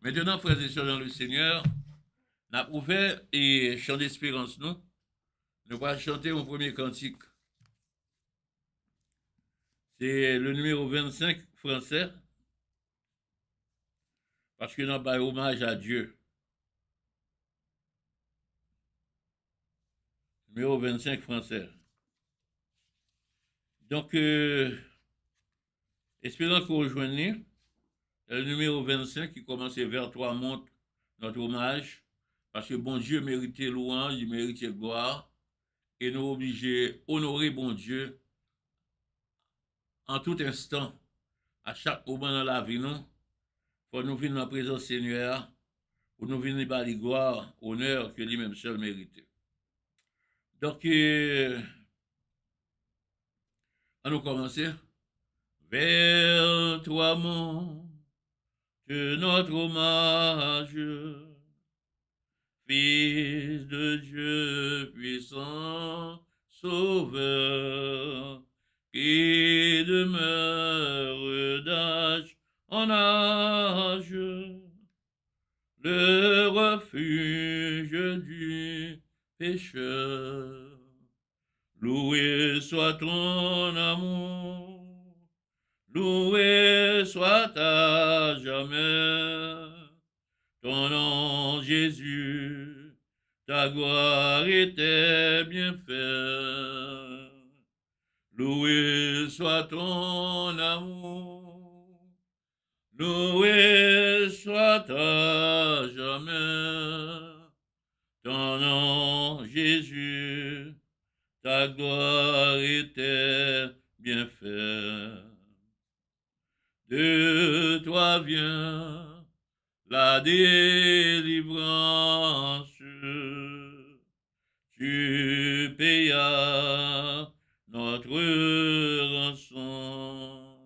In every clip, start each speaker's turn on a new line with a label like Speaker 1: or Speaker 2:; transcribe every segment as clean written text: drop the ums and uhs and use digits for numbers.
Speaker 1: Maintenant, frères et sœurs dans le Seigneur, nous avons ouvert et chant d'espérance, nous. Nous allons chanter mon premier cantique. C'est le numéro 25 français, parce que nous avons hommage à Dieu. Numéro 25 français. Donc, espérons que vous rejoignez. Le numéro 25 qui commence vers toi montre notre hommage, parce que bon Dieu méritait louange, il méritait gloire, et nous obligés honorer bon Dieu en tout instant, à chaque moment dans la vie, nous, pour nous venir dans la présence du Seigneur, pour nous venir par les gloires, honneur que lui-même seul méritait. Donc, on nous commencer. Vers toi monte notre hommage, Fils de Dieu puissant, Sauveur, qui demeure d'âge en âge, le refuge du pécheur. Loué soit ton amour, loué soit à jamais ton nom, Jésus, ta gloire était bien faite. Loué soit ton amour, loué soit à jamais ton nom, Jésus, ta gloire était bien faite. De toi vient la délivrance, tu payas notre rançon.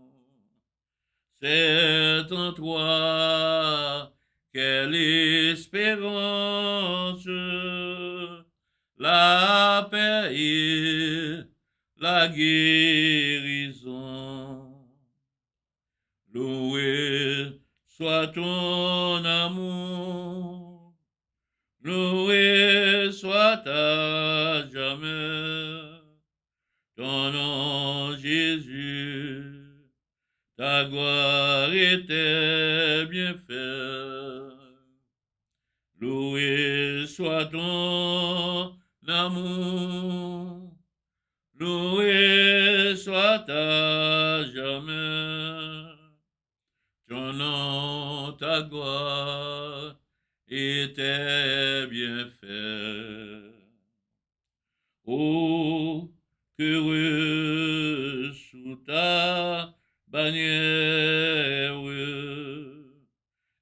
Speaker 1: C'est en toi quelle espérance, la paix et la guérison. Loué soit ton amour, loué soit à jamais ton nom, Jésus, ta gloire était bien faite. Loué soit ton amour, loué soit à jamais ton nom, ta gloire était bien faite. Oh, qu'heureux sous ta bannière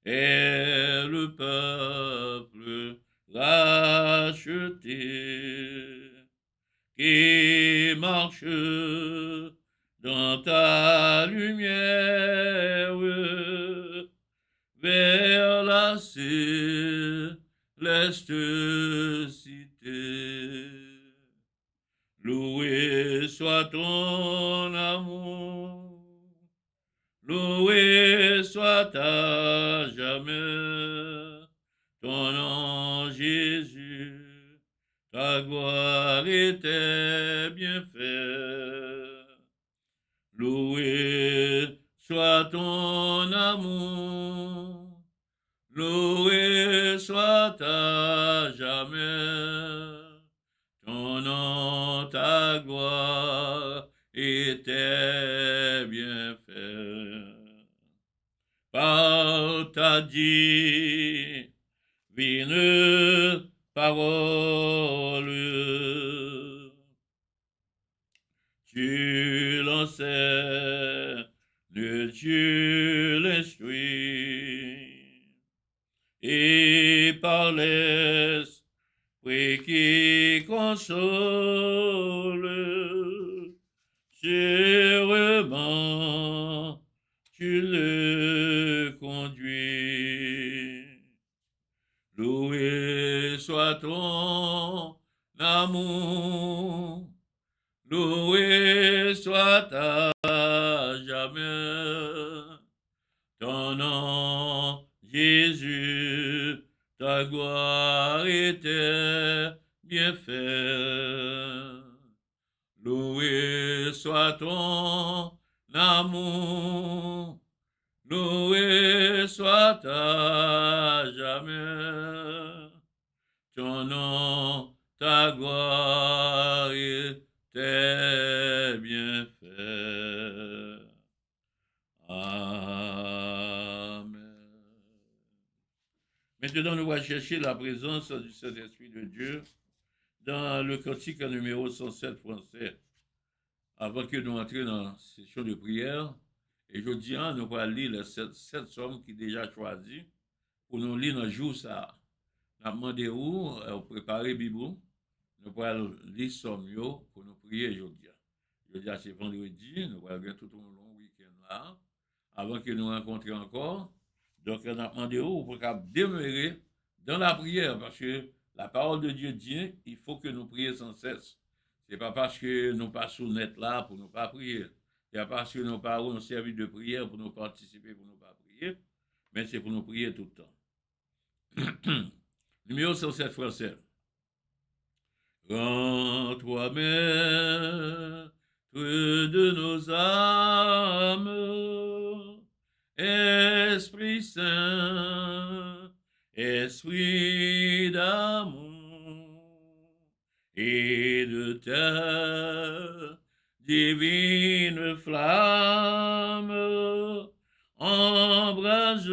Speaker 1: est le peuple racheté qui marche dans ta lumière vers la céleste cité. Loué soit ton amour, loué soit à jamais ton nom, Jésus, ta gloire était bien faite. Loué soit ton amour, loué soit à jamais ton nom, ta gloire était bien faite. Par ta divine parole, tu l'enseignes, tu l'instruis, et par l'esprit qui console, sûrement tu le conduis. Loué soit ton amour, loué soit à jamais ton nom, Jésus, ta gloire et tes bienfaits. Loué soit ton amour, loué soit à jamais ton nom, ta gloire et tes bienfaits. Amen. Maintenant, nous allons chercher la présence du Saint-Esprit de Dieu dans le cantique numéro 107 français. Avant que nous entrions dans la session de prière, et je dis, nous allons lire les 7 psaumes qui sont déjà choisis pour nous lire dans le jour ça. Nous avons demandé où préparer la Bible. Nous allons lire psaumes pour nous prier aujourd'hui. Aujourd'hui, c'est vendredi, nous allons tout un long week-end là, avant que nous rencontrions encore. Donc, on a demandé pour demeurer dans la prière, parce que la parole de Dieu dit, il faut que nous prions sans cesse. Ce n'est pas parce que nous passons net là pour ne pas prier. Ce n'est pas parce que nous parlons un service de prière pour nous participer, pour ne pas prier, mais c'est pour nous prier tout le temps. Numéro 107 français. Rends-toi maître de nos âmes, Esprit Saint, Esprit d'amour et de ta divine flamme, embrase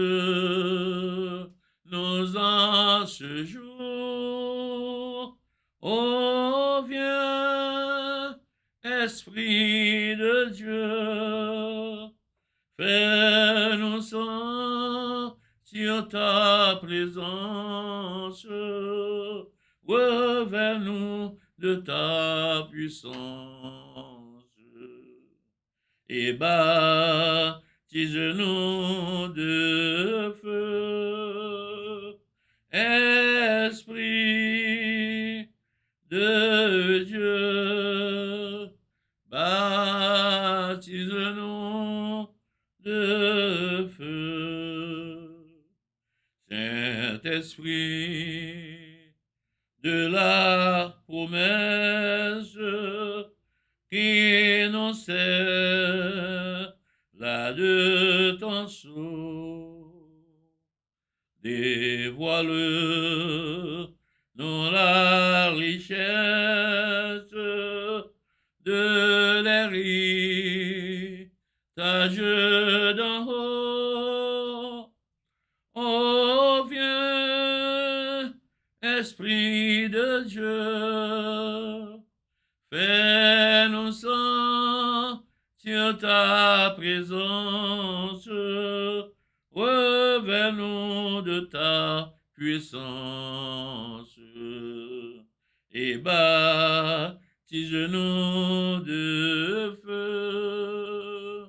Speaker 1: nos anges ce jour. Oh, viens, Esprit de Dieu, fais-nous sentir ta présence, revers-nous de ta puissance, et baptise-nous de feu, Esprit de Dieu, baptise-nous de feu. Saint-Esprit de la promesse qui énonçait là de ton sceau, dévoile dans la richesse de l'héritage d'en haut. Oh, viens, Esprit de Dieu, fais-nous sentir ta présence, revers-nous de ta puissance, et baptise-nous de feu,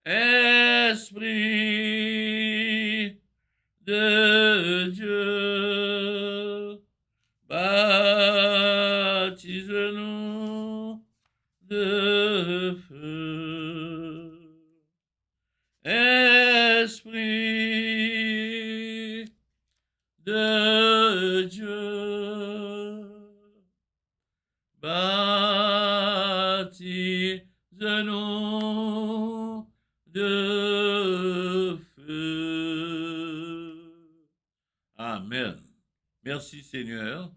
Speaker 1: Esprit de Dieu, baptise-nous de feu, Esprit de Dieu, baptise-nous de feu. Amen. Merci Seigneur.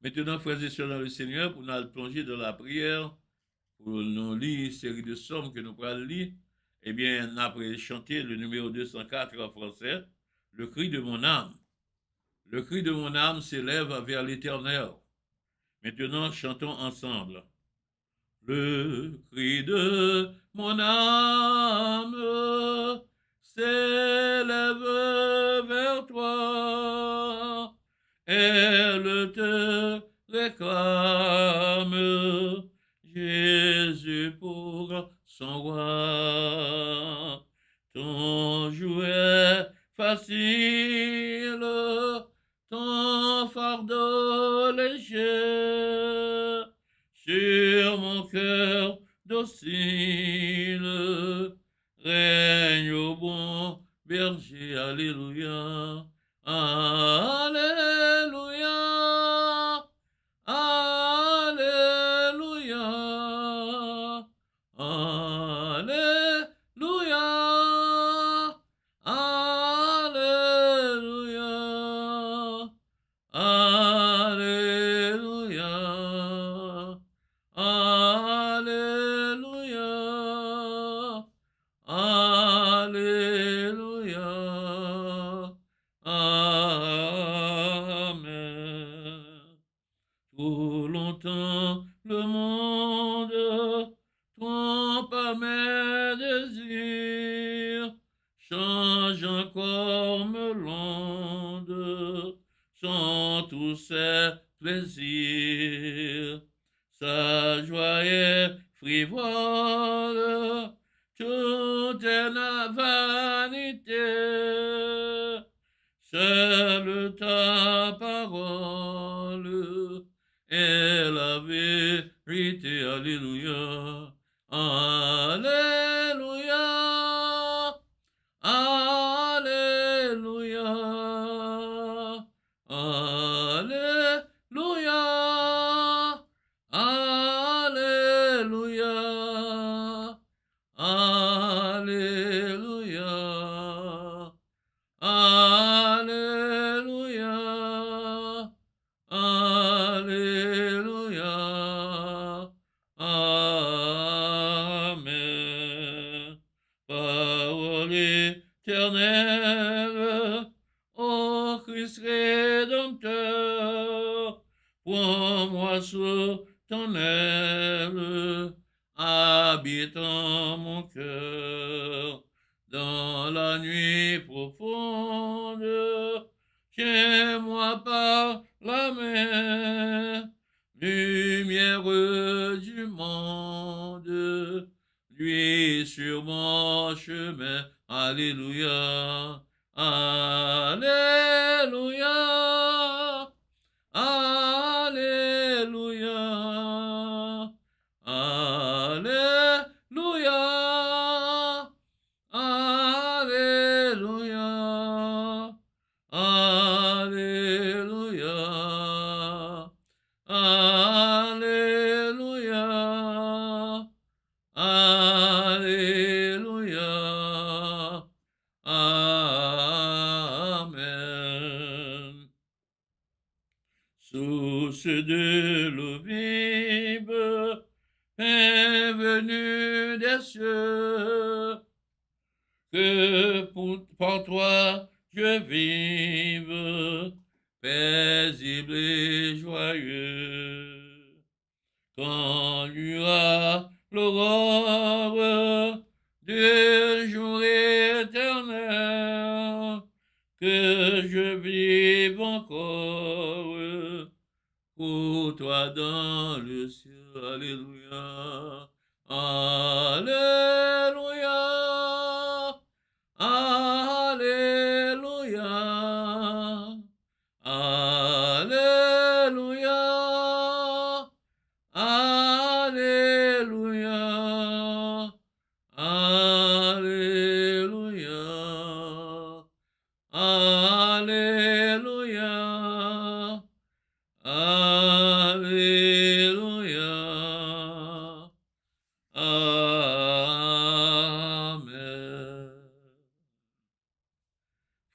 Speaker 1: Maintenant, frères et sœurs dans le Seigneur, pour nous plonger dans la prière, pour nous lire une série de psaumes que nous pourrons lire, eh bien, après chanter le numéro 204 en français, le cri de mon âme. Le cri de mon âme s'élève vers l'Éternel. Maintenant, chantons ensemble. Le cri de mon âme s'élève vers toi. Elle te réclame, Jésus pour son roi. Ton jouet facile, ton fardeau léger, sur mon cœur docile, règne au bon berger, alléluia. Alléluia, Alléluia, Alléluia, Alléluia, Alléluia, Alléluia, Alléluia, Amen. Trop longtemps le monde trompe mes désirs, change encore me l'onde, sans tous ses plaisirs. Sa joie est frivole, tout est la vanité. Seule ta parole est la vérité. Alléluia. Alléluia. Alléluia. Alléluia. Alléluia. Alléluia. Alléluia. Alléluia. Amen. Parole éternelle, ô Christ Rédempteur, prends-moi sous ton aile, habite en mon cœur. Dans la nuit profonde, tiens-moi par la main, lumière du monde, lui sur mon chemin. Alléluia, Alléluia, Alléluia, Alléluia. Alléluia, Alléluia, Alléluia, Alléluia, Amen. Source de l'eau vive, est venue des cieux, que par toi je vive, paisible et joyeux. Quand luira l'aurore du jour éternel, que je vive encore pour toi dans le ciel. Alléluia. Alléluia. Alléluia. Alléluia. Alléluia. Alléluia. Alléluia. Alléluia. Amen.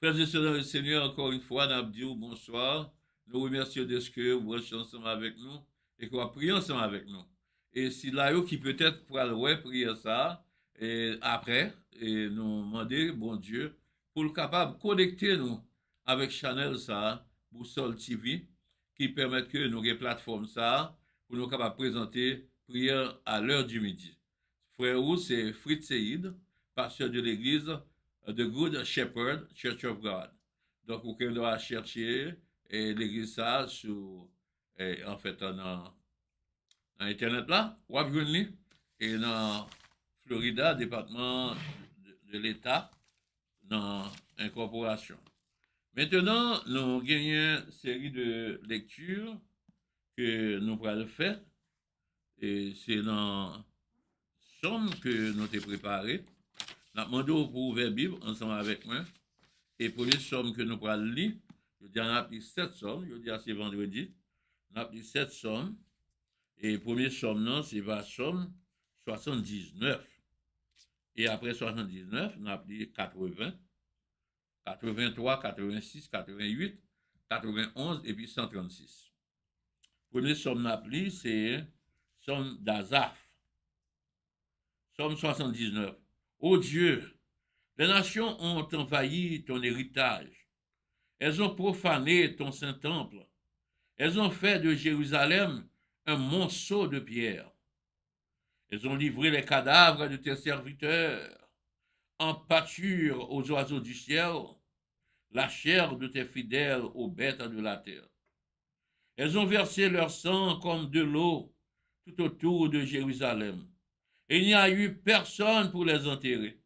Speaker 1: Frères et sœurs dans le Seigneur, encore une fois, nous disons bonsoir. Nous remercions de ce que vous êtes ensemble avec nous et que vous priez ensemble avec nous. Et si là, qui peut-être pourra le prier ça, et après, et nous demander, bon Dieu, pour le capable de connecter nous avec Chanel ça, Boussole TV, qui permet que nous ayons plateforme ça, pour nous capables de présenter prière à l'heure du midi. Frère ou c'est Fritz Seïd, pasteur de l'église The Good Shepherd Church of God. Donc, vous pouvez chercher l'église ça sur, en fait, dans Internet là, ou et dans Florida, département de l'État, dans incorporation. Maintenant, nous gagnons une série de lectures que nous allons faire. Et c'est dans Somme que nous t'ai préparé. Nous demandons pour ouvrir la Bible ensemble avec moi. Et pour les sommes que nous prenons lire, je dis on a pris 7 sommes, je dis c'est vendredi, on a pris 7 sommes. Et premier somme, non, c'est la somme 79. Et après 79, on a pris 80, 83, 86, 88, 91 et puis 136. Premier somme qu'on a pris, c'est somme d'Azaph. Somme 79. Ô Dieu, les nations ont envahi ton héritage. Elles ont profané ton Saint-Temple. Elles ont fait de Jérusalem un monceau de pierre. Elles ont livré les cadavres de tes serviteurs en pâture aux oiseaux du ciel, la chair de tes fidèles aux bêtes de la terre. Elles ont versé leur sang comme de l'eau tout autour de Jérusalem. Et il n'y a eu personne pour les enterrer.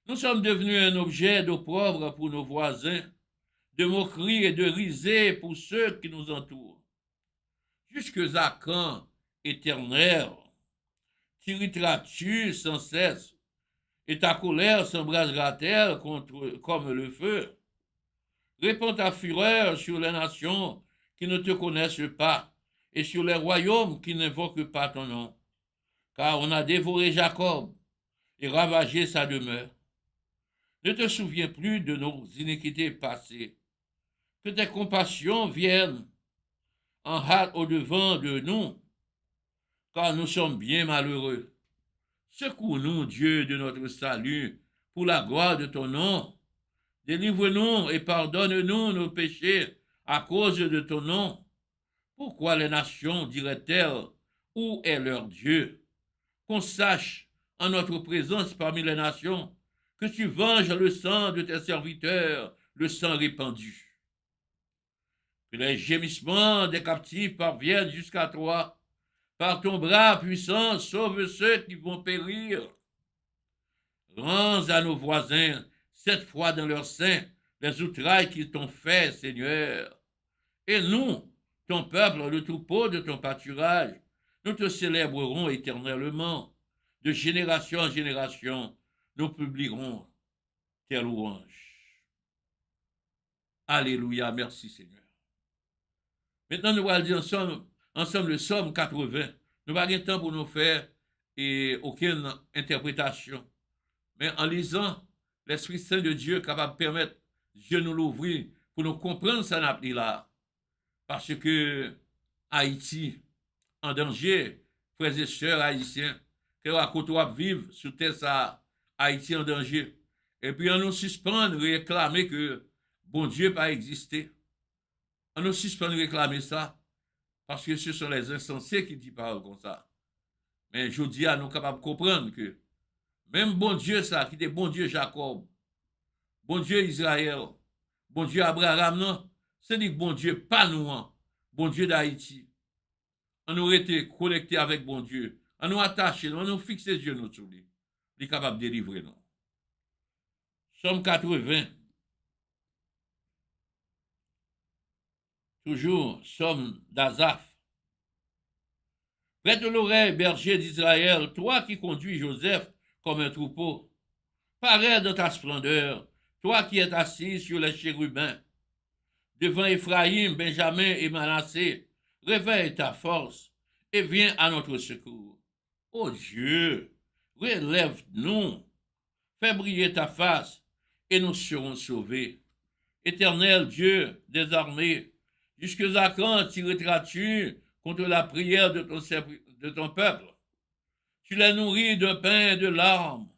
Speaker 1: Nous sommes devenus un objet d'opprobre pour nos voisins, de moquerie et de risée pour ceux qui nous entourent. Jusque à quand, Éternel, t'irriteras-tu sans cesse, et ta colère s'embrasera-t-elle comme le feu? Répands ta fureur sur les nations qui ne te connaissent pas, et sur les royaumes qui n'invoquent pas ton nom. Car on a dévoré Jacob et ravagé sa demeure. Ne te souviens plus de nos iniquités passées. Que tes compassions viennent en hâte au-devant de nous, car nous sommes bien malheureux. Secours-nous, Dieu de notre salut, pour la gloire de ton nom. Délivre-nous et pardonne-nous nos péchés à cause de ton nom. Pourquoi les nations diraient-elles, où est leur Dieu? Qu'on sache en notre présence parmi les nations que tu venges le sang de tes serviteurs, le sang répandu. Que les gémissements des captifs parviennent jusqu'à toi. Par ton bras puissant, sauve ceux qui vont périr. Rends à nos voisins, cette fois dans leur sein, les outrailles qu'ils t'ont fait, Seigneur. Et nous, ton peuple, le troupeau de ton pâturage, nous te célébrerons éternellement. De génération en génération, nous publierons tes louanges. Alléluia, merci Seigneur. Maintenant, nous allons dire ensemble le psaume 80. Nous n'avons pas de temps pour nous faire aucune interprétation. Mais en lisant, l'Esprit Saint de Dieu est capable de permettre Dieu nous l'ouvrir pour nous comprendre ça n'a là. Parce que Haïti, en danger, frères et sœurs haïtiens, que à côté vivre sur terre ça, Haïti en danger. Et puis on nous suspend de réclamer que bon Dieu pas existé. On nous suspend de réclamer ça parce que ce sont les insensés qui disent parole comme ça. Mais je dis à nous capables de comprendre que même bon Dieu ça, qui était bon Dieu Jacob, bon Dieu Israël, bon Dieu Abraham, non, c'est dit bon Dieu pas nous, bon Dieu d'Haïti. On aurait été connecté avec bon Dieu. On nous attaché, on nous fixe les yeux nous sur lui. Il est capable de délivrer nous. Somme 80. Toujours, somme d'Azaph. Prête l'oreille, berger d'Israël, toi qui conduis Joseph comme un troupeau. Parais dans ta splendeur, toi qui es assis sur les chérubins. Devant Éphraïm, Benjamin et Manassé, réveille ta force et viens à notre secours. Ô Dieu, relève-nous, fais briller ta face et nous serons sauvés. Éternel Dieu des armées, jusque à quand tireras-tu contre la prière de ton peuple? Tu les nourris de pain et de larmes.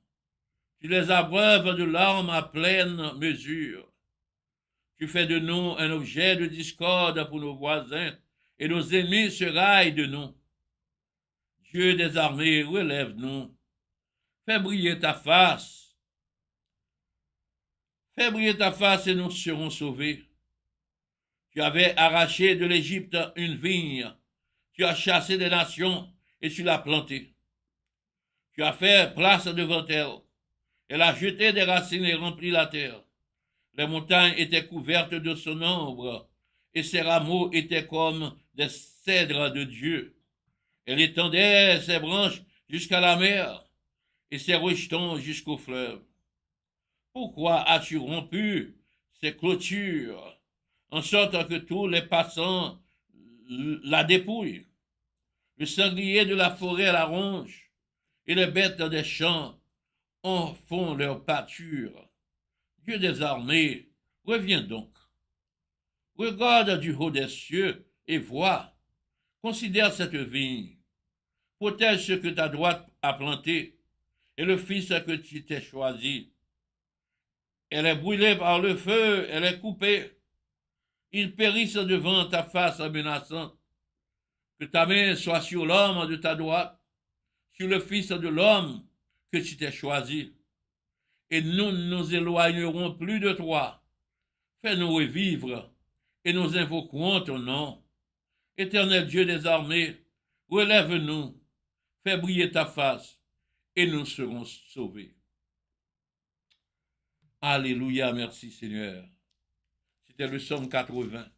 Speaker 1: Tu les abreuves de larmes à pleine mesure. Tu fais de nous un objet de discorde pour nos voisins, et nos ennemis se raillent de nous. Dieu des armées, relève-nous. Fais briller ta face. Fais briller ta face et nous serons sauvés. Tu avais arraché de l'Égypte une vigne. Tu as chassé des nations et tu l'as plantée. Tu as fait place devant elle. Elle a jeté des racines et rempli la terre. Les montagnes étaient couvertes de son ombre, et ses rameaux étaient comme des cèdres de Dieu. Elle étendait ses branches jusqu'à la mer, et ses rejetons jusqu'au fleuve. Pourquoi as-tu rompu ces clôtures, en sorte que tous les passants la dépouillent? Le sanglier de la forêt la ronge, et les bêtes des champs en font leur pâture. Dieu des armées, reviens donc. Regarde du haut des cieux et vois, considère cette vigne, protège ce que ta droite a planté et le fils que tu t'es choisi. Elle est brûlée par le feu, elle est coupée. Ils périssent devant ta face menaçante. Que ta main soit sur l'homme de ta droite, sur le fils de l'homme que tu t'es choisi. Et nous ne nous éloignerons plus de toi. Fais-nous revivre et nous invoquerons ton nom. Éternel Dieu des armées, relève-nous, fais briller ta face et nous serons sauvés. Alléluia, merci Seigneur. C'était le psaume 80.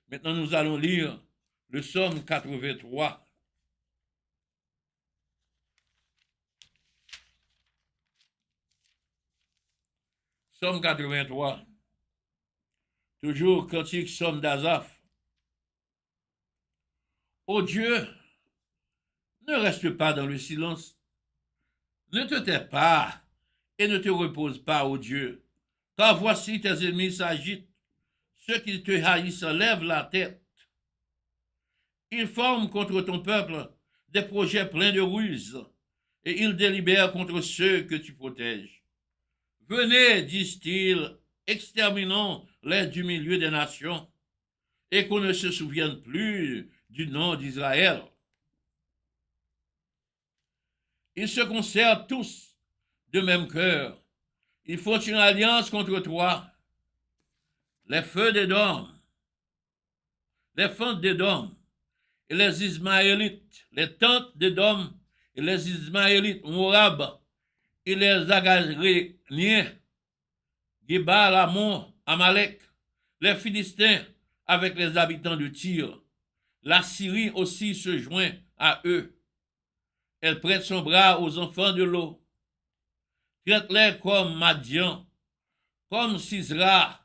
Speaker 1: Maintenant, nous allons lire le psaume 83. Psaume 83. Toujours cantique psaume d'Asaph. Ô Dieu, ne reste pas dans le silence. Ne te tais pas et ne te repose pas, ô Dieu. Car voici tes ennemis s'agitent. Ceux qui te haïssent lèvent la tête. Ils forment contre ton peuple des projets pleins de ruses et ils délibèrent contre ceux que tu protèges. Venez, disent-ils, exterminons les du milieu des nations et qu'on ne se souvienne plus du nom d'Israël. Ils se concertent tous de même cœur. Ils font une alliance contre toi. Les feux d'Édom, les fentes d'Édom et les Ismaélites, les tentes d'Édom et les Ismaélites, Moab et les Agaréniens, Gébal, Ammon, Amalek, les Philistins avec les habitants de Tyr. La Syrie aussi se joint à eux. Elle prête son bras aux enfants de l'eau. Traite-les comme Madian, comme Sisra,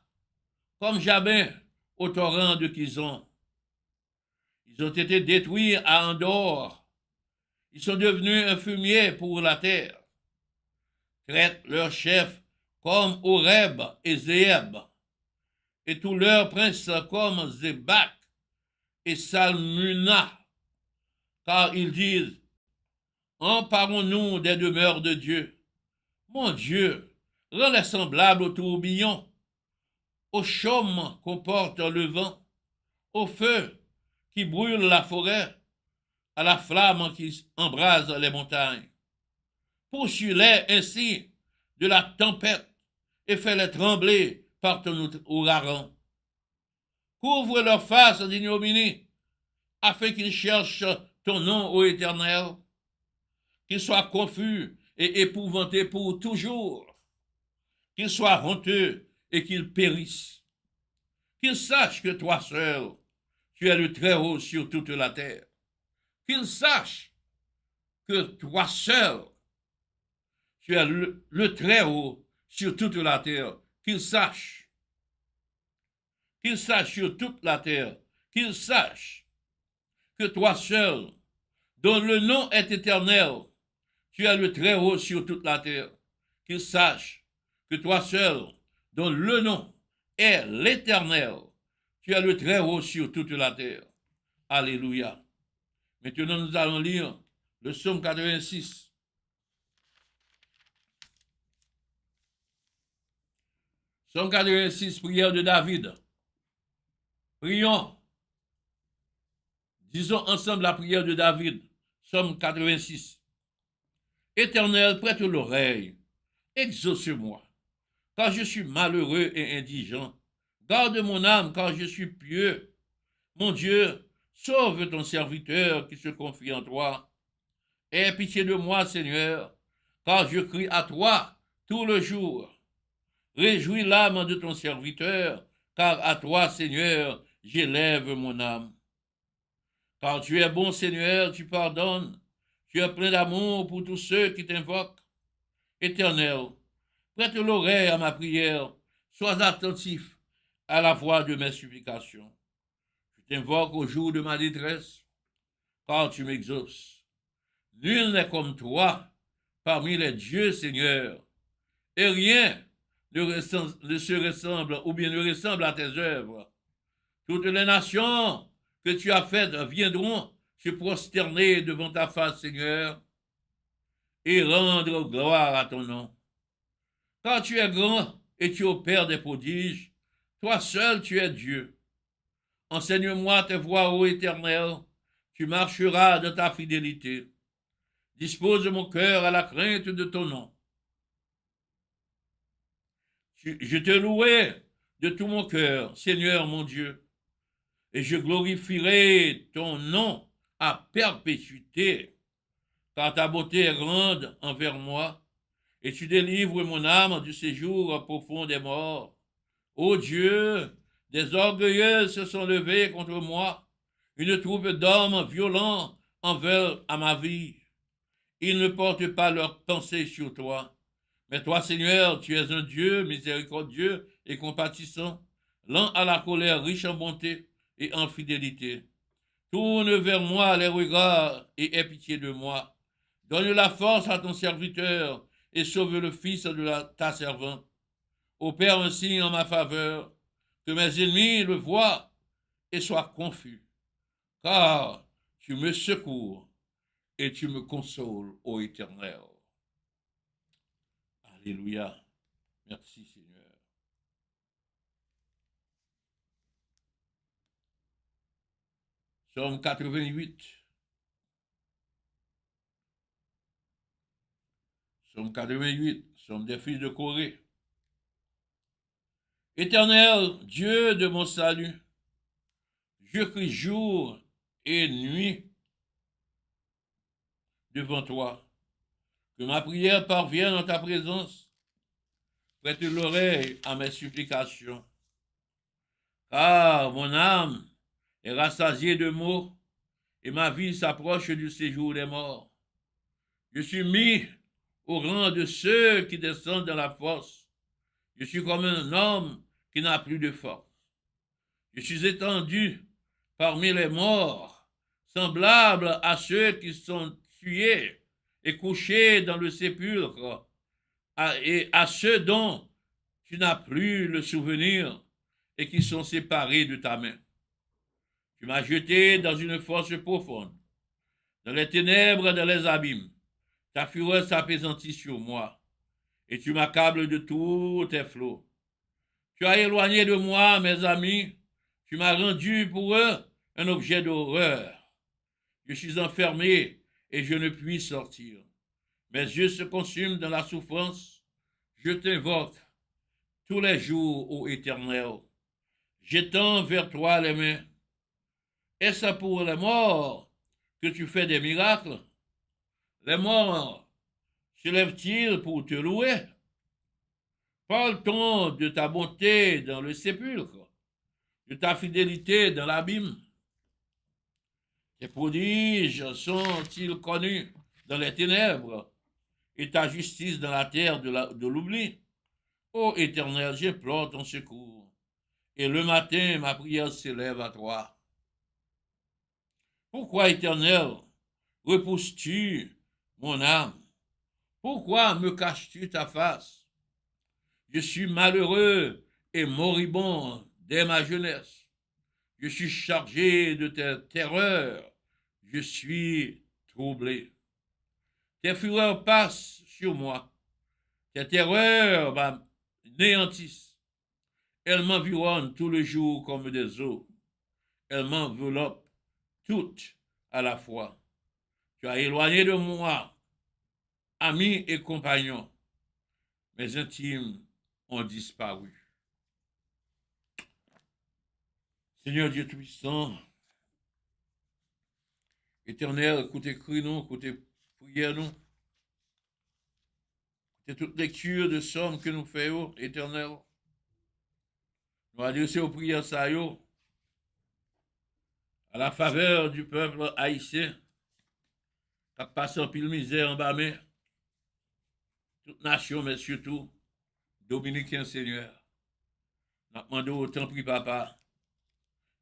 Speaker 1: comme Jabin au torrent de Kizon. Ils ont été détruits à Andorre. Ils sont devenus un fumier pour la terre. Traite leurs chefs comme Oreb et Zéeb, et tous leurs princes comme Zébak et Salmuna, car ils disent, emparons-nous des demeures de Dieu. Mon Dieu, rends-les semblables au tourbillon, au chaume qu'on porte le vent, au feu qui brûle la forêt, à la flamme qui embrase les montagnes. Poursuis-les ainsi de la tempête et fais-les trembler par ton ouragan. Couvre leur face d'ignominie, afin qu'ils cherchent ton nom, ô Éternel, qu'ils soient confus et épouvantés pour toujours, qu'ils soient honteux et qu'ils périssent, qu'ils sachent que toi seul, tu es le Très-Haut sur toute la terre, qu'ils sachent que toi seul, tu es le Très-Haut sur toute la terre, qu'ils sachent sur toute la terre, qu'ils sachent que toi seul, dont le nom est éternel, tu es le Très-Haut sur toute la terre, qu'ils sachent que toi seul, dont le nom est l'Éternel, tu es le Très-Haut sur toute la terre. Alléluia. Maintenant, nous allons lire le psaume 86. Psaume 86, prière de David. Prions. Disons ensemble la prière de David. Psaume 86. Éternel, prête l'oreille. Exauce-moi, car je suis malheureux et indigent. Garde mon âme, car je suis pieux. Mon Dieu, sauve ton serviteur qui se confie en toi. Aie pitié de moi, Seigneur, car je crie à toi tout le jour. Réjouis l'âme de ton serviteur, car à toi, Seigneur, j'élève mon âme. Car tu es bon, Seigneur, tu pardonnes. Tu es plein d'amour pour tous ceux qui t'invoquent. Éternel, Prête l'oreille à ma prière. Sois attentif à la voix de mes supplications. Je t'invoque au jour de ma détresse, car tu m'exauces. Nul n'est comme toi parmi les dieux, Seigneur, et rien ne se ressemble ou bien ne ressemble à tes œuvres. Toutes les nations que tu as faites viendront se prosterner devant ta face, Seigneur, et rendre gloire à ton nom. Car tu es grand et tu opères des prodiges, toi seul tu es Dieu. Enseigne-moi tes voies, ô Éternel, tu marcheras dans ta fidélité. Dispose mon cœur à la crainte de ton nom. Je te louerai de tout mon cœur, Seigneur mon Dieu, et je glorifierai ton nom à perpétuité, car ta beauté est grande envers moi, et tu délivres mon âme du séjour profond des morts. Ô Dieu, des orgueilleux se sont levés contre moi, une troupe d'hommes violents en veulent à ma vie. Ils ne portent pas leur pensée sur toi. Mais toi, Seigneur, tu es un Dieu miséricordieux et compatissant, lent à la colère, riche en bonté et en fidélité. Tourne vers moi les regards et aie pitié de moi. Donne la force à ton serviteur et sauve le fils de ta servante. Opère ainsi en ma faveur, que mes ennemis le voient et soient confus. Car tu me secours et tu me consoles, ô Éternel. Alléluia. Merci Seigneur. Psaume 88. Psaume 88, Psaume des fils de Corée. Éternel, Dieu de mon salut, je crie jour et nuit devant toi. Que ma prière parvienne en ta présence. Prête l'oreille à mes supplications. Car mon âme est rassasiée de maux et ma vie s'approche du séjour des morts. Je suis mis au rang de ceux qui descendent dans la fosse. Je suis comme un homme qui n'a plus de force. Je suis étendu parmi les morts, semblable à ceux qui sont tués et couchés dans le sépulcre, et à ceux dont tu n'as plus le souvenir et qui sont séparés de ta main. Tu m'as jeté dans une fosse profonde, dans les ténèbres, dans les abîmes. Ta fureur s'apaisantit sur moi, et tu m'accables de tous tes flots. Tu as éloigné de moi mes amis, tu m'as rendu pour eux un objet d'horreur. Je suis enfermé et je ne puis sortir. Mes yeux se consument dans la souffrance. Je t'invoque tous les jours, ô Éternel. J'étends vers toi les mains. Est-ce pour les morts que tu fais des miracles? Les morts se lèvent-ils pour te louer? Parle-t-on de ta bonté dans le sépulcre, de ta fidélité dans l'abîme? Tes prodiges sont-ils connus dans les ténèbres et ta justice dans la terre de l'oubli? Ô Éternel, j'implore ton secours, et le matin ma prière s'élève à toi. Pourquoi, Éternel, repousses-tu mon âme? Pourquoi me caches-tu ta face? Je suis malheureux et moribond dès ma jeunesse. Je suis chargé de tes terreurs. Je suis troublé. Tes fureurs passent sur moi. Tes terreurs m'anéantissent. Elles m'environnent tout le jour comme des eaux. Elles m'enveloppent toutes à la fois. Tu as éloigné de moi, amis et compagnons. Mes intimes ont disparu. Seigneur Dieu Tout-Puissant, Éternel, écoutez cri nous, écoutez prière nous, écoutez toute lecture de somme que nous faisons, Éternel. Nous adressons aux prières ça à la faveur du peuple haïtien, qui passe en pile misère en bas, toute nation, mais surtout dominicain, Seigneur. Nous demandons autant, prie, papa.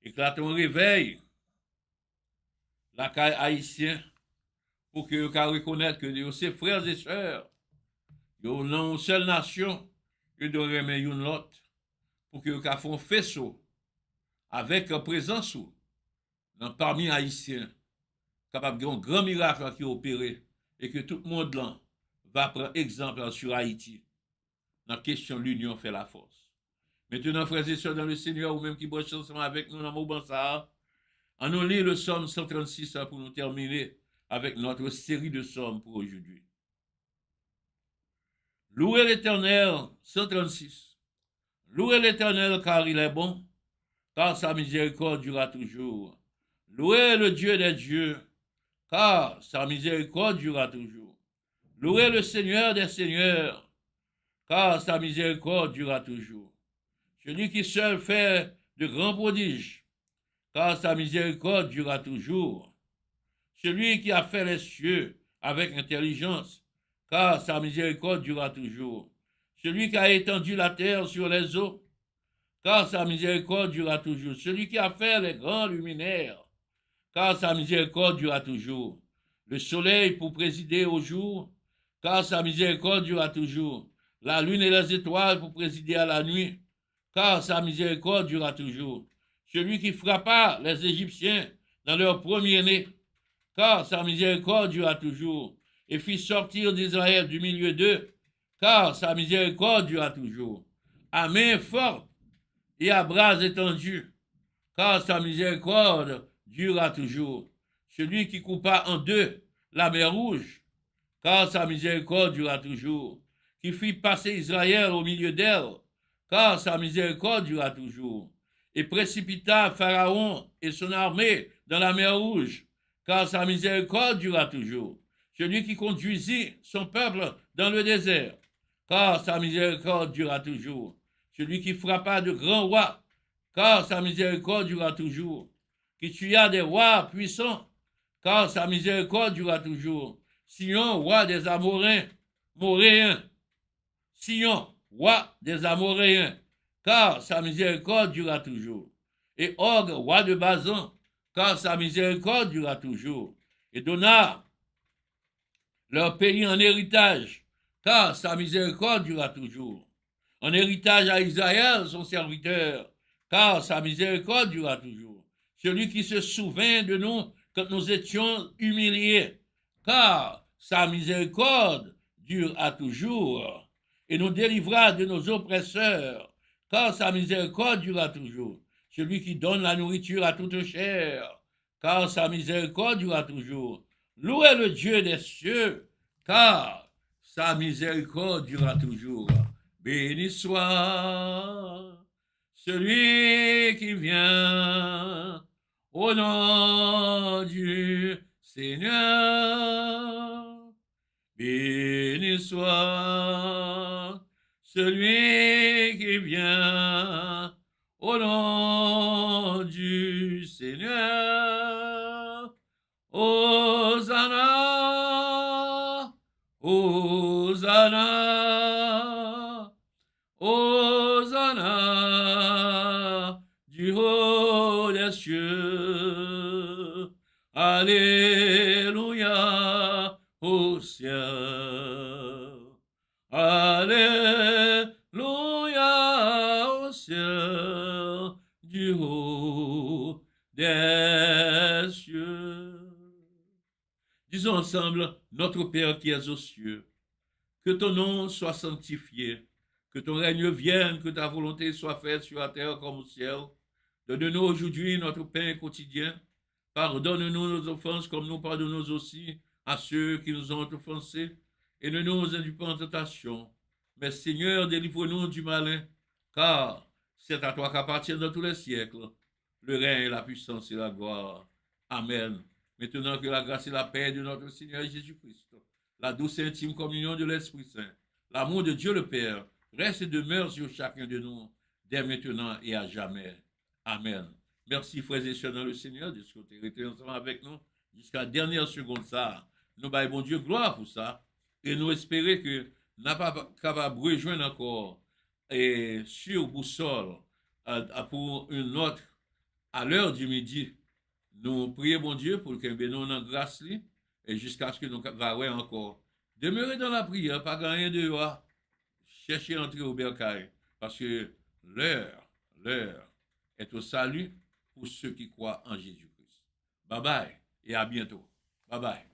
Speaker 1: Éclate un réveil, la caille haïtien, pour que vous reconnaissent que ses frères et sœurs, ils n'ont une seule nation, ils doivent remettre une autre, pour que vous fassent un faisceau, avec une présence parmi les haïtiens, capable de un grand miracle qui est opéré, et que tout le monde là va prendre exemple sur Haïti. Dans la question de l'union fait la force. Maintenant, frères et sœurs dans le Seigneur, ou même qui bossent ensemble avec nous dans mon ça, on nous lit le psaume 136 pour nous terminer avec notre série de psaumes pour aujourd'hui. Louez l'Éternel, 136. Louez l'Éternel car il est bon, car sa miséricorde durera toujours. Louez le Dieu des dieux, car sa miséricorde durera toujours. Louez le Seigneur des seigneurs, car sa miséricorde durera toujours. Celui qui seul fait de grands prodiges, car sa miséricorde durera toujours. Celui qui a fait les cieux avec intelligence, car sa miséricorde durera toujours. Celui qui a étendu la terre sur les eaux, car sa miséricorde durera toujours. Celui qui a fait les grands luminaires, car sa miséricorde durera toujours. Le soleil pour présider au jour, car sa miséricorde durera toujours. La lune et les étoiles pour présider à la nuit, car sa miséricorde durera toujours. Celui qui frappa les Égyptiens dans leur premier-né, car sa miséricorde durera toujours, et fit sortir d'Israël du milieu d'eux, car sa miséricorde durera toujours. À main forte et à bras étendus, car sa miséricorde durera toujours. Celui qui coupa en deux la mer rouge, car sa miséricorde durera toujours. Qui fit passer Israël au milieu d'elle, car sa miséricorde durera toujours. Et précipita Pharaon et son armée dans la mer rouge, car sa miséricorde durera toujours. Celui qui conduisit son peuple dans le désert, car sa miséricorde durera toujours. Celui qui frappa de grands rois, car sa miséricorde durera toujours. Qui tua des rois puissants, car sa miséricorde durera toujours. Sion, roi des Amoréens, Sion, roi des Amoréens, car sa miséricorde durera toujours. Et Og, roi de Bazan, car sa miséricorde durera toujours. Et donna leur pays en héritage, car sa miséricorde durera toujours. En héritage à Israël, son serviteur, car sa miséricorde durera toujours. Celui qui se souvint de nous quand nous étions humiliés, car sa miséricorde dure à toujours, et nous délivra de nos oppresseurs, car sa miséricorde durera toujours. Celui qui donne la nourriture à toute chair, car sa miséricorde durera toujours. Louez le Dieu des cieux, car sa miséricorde durera toujours. Béni soit celui qui vient au nom du Seigneur. Béni soit celui qui vient au nom du Seigneur. Hosanna, Hosanna, Hosanna du haut des cieux. Alléluia au ciel. Alléluia au ciel du haut des cieux. Disons ensemble, notre Père qui es aux cieux, que ton nom soit sanctifié, que ton règne vienne, que ta volonté soit faite sur la terre comme au ciel. Donne-nous aujourd'hui notre pain quotidien. Pardonne-nous nos offenses comme nous pardonnons aussi à ceux qui nous ont offensés. Et ne nous induis pas en tentation. Mais Seigneur, délivre-nous du malin, car c'est à toi qu'appartiennent dans tous les siècles le règne, la puissance et la gloire. Amen. Maintenant que la grâce et la paix de notre Seigneur Jésus-Christ, la douce et intime communion de l'Esprit Saint, l'amour de Dieu le Père, reste et demeure sur chacun de nous, dès maintenant et à jamais. Amen. Merci, frères et sœurs dans le Seigneur, de ce que tu es resté ensemble avec nous jusqu'à la dernière seconde. Ça, nous baillons bon Dieu gloire pour ça, et nous espérons que nous n'avons pas capable de rejoindre encore et sur boussole pour une autre à l'heure du midi. Nous prions bon Dieu pour qu'il nous dans grâce li, et jusqu'à ce que nous varions encore. Demeurez dans la prière, pas gagner de loi. Cherchez à entrer au bercail, parce que l'heure est au salut pour ceux qui croient en Jésus-Christ. Bye bye et à bientôt. Bye bye.